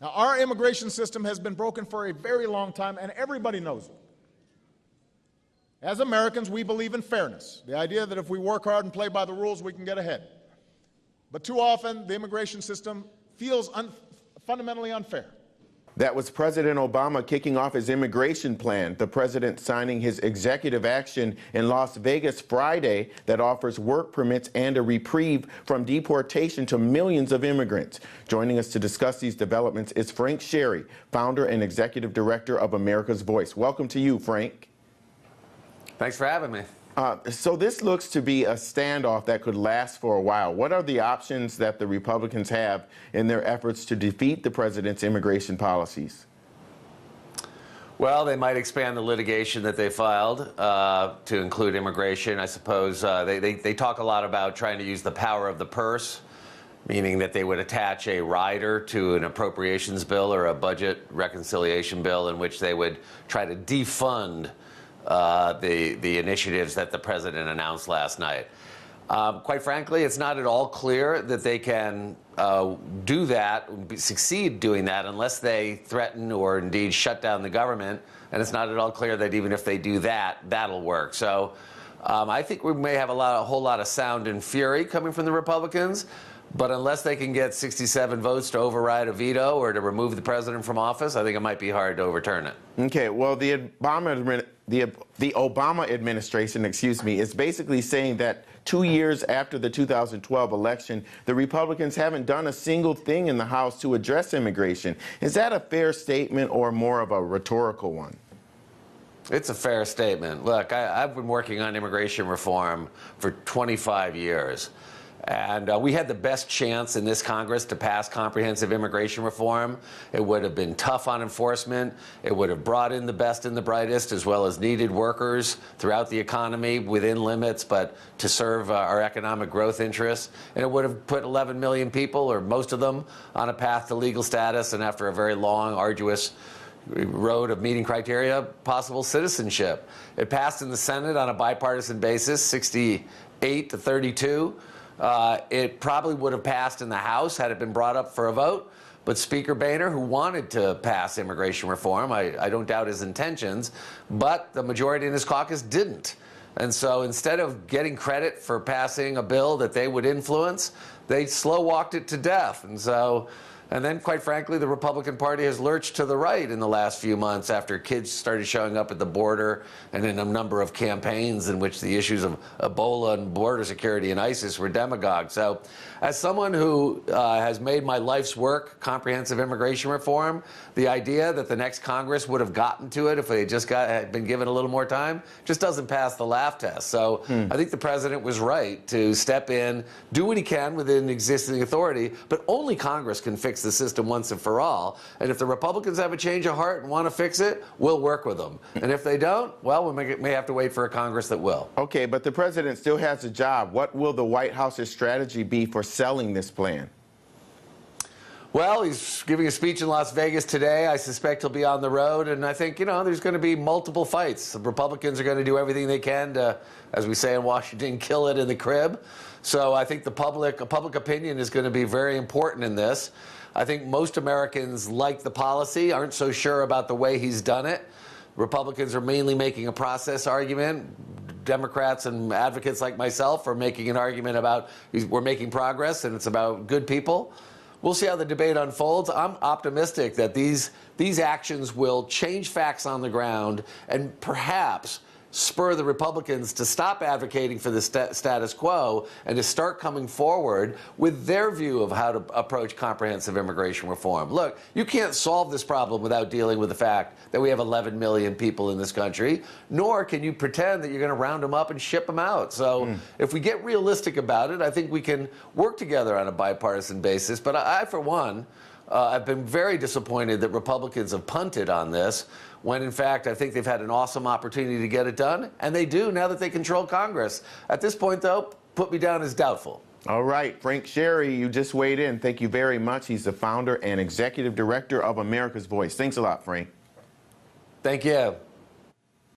Now, our immigration system has been broken for a very long time, and everybody knows it. As Americans, we believe in fairness, the idea that if we work hard and play by the rules, we can get ahead. But too often, the immigration system feels fundamentally unfair. That was President Obama kicking off his immigration plan, the president signing his executive action in Las Vegas Friday that offers work permits and a reprieve from deportation to millions of immigrants. Joining us to discuss these developments is Frank Sharry, founder and executive director of America's Voice. Welcome to you, Frank. Thanks for having me. So this looks to be a standoff that could last for a while. What are the options that the Republicans have in their efforts to defeat the president's immigration policies? Well, they might expand the litigation that they filed to include immigration. I suppose they talk a lot about trying to use the power of the purse, meaning that they would attach a rider to an appropriations bill or a budget reconciliation bill in which they would try to defund the initiatives that the president announced last night. Quite frankly, it's not at all clear that they can do that, succeed doing that, unless they threaten or indeed shut down the government. And it's not at all clear that even if they do that, that'll work. So I think we may have a whole lot of sound and fury coming from the Republicans. But unless they can get 67 votes to override a veto or to remove the president from office, I think it might be hard to overturn it. Okay, well, the Obama administration, is basically saying that 2 years after the 2012 election, the Republicans haven't done a single thing in the House to address immigration. Is that a fair statement or more of a rhetorical one? It's a fair statement. Look, I've been working on immigration reform for 25 years. And we had the best chance in this Congress to pass comprehensive immigration reform. It would have been tough on enforcement. It would have brought in the best and the brightest, as well as needed workers throughout the economy within limits, but to serve our economic growth interests. And it would have put 11 million people, or most of them, on a path to legal status, and after a very long, arduous road of meeting criteria, possible citizenship. It passed in the Senate on a bipartisan basis, 68 to 32. It probably would have passed in the House had it been brought up for a vote. But Speaker Boehner, who wanted to pass immigration reform, I don't doubt his intentions, but the majority in his caucus didn't. And so instead of getting credit for passing a bill that they would influence, they slow-walked it to death. And then, quite frankly, the Republican Party has lurched to the right in the last few months after kids started showing up at the border and in a number of campaigns in which the issues of Ebola and border security and ISIS were demagogued. So as someone who has made my life's work comprehensive immigration reform, the idea that the next Congress would have gotten to it if they just had been given a little more time just doesn't pass the laugh test. So I think the president was right to step in, do what he can within existing authority, but only Congress can fix the system once and for all. And if the Republicans have a change of heart and want to fix it, we'll work with them. And if they don't, well, we may have to wait for a Congress that will. Okay, but the president still has a job. What will the White House's strategy be for selling this plan? Well, he's giving a speech in Las Vegas today. I suspect he'll be on the road. And I think, there's going to be multiple fights. The Republicans are going to do everything they can to, as we say in Washington, kill it in the crib. So I think public opinion is going to be very important in this. I think most Americans like the policy, aren't so sure about the way he's done it. Republicans are mainly making a process argument. Democrats and advocates like myself are making an argument about we're making progress and it's about good people. We'll see how the debate unfolds. I'm optimistic that these actions will change facts on the ground and perhaps spur the Republicans to stop advocating for the status quo and to start coming forward with their view of how to approach comprehensive immigration reform. Look, you can't solve this problem without dealing with the fact that we have 11 million people in this country, nor can you pretend that you're going to round them up and ship them out. So if we get realistic about it, I think we can work together on a bipartisan basis. But I for one, I've been very disappointed that Republicans have punted on this, when in fact I think they've had an awesome opportunity to get it done, and they do now that they control Congress. At this point, though, put me down as doubtful. All right, Frank Sharry, you just weighed in. Thank you very much. He's the founder and executive director of America's Voice. Thanks a lot, Frank. Thank you.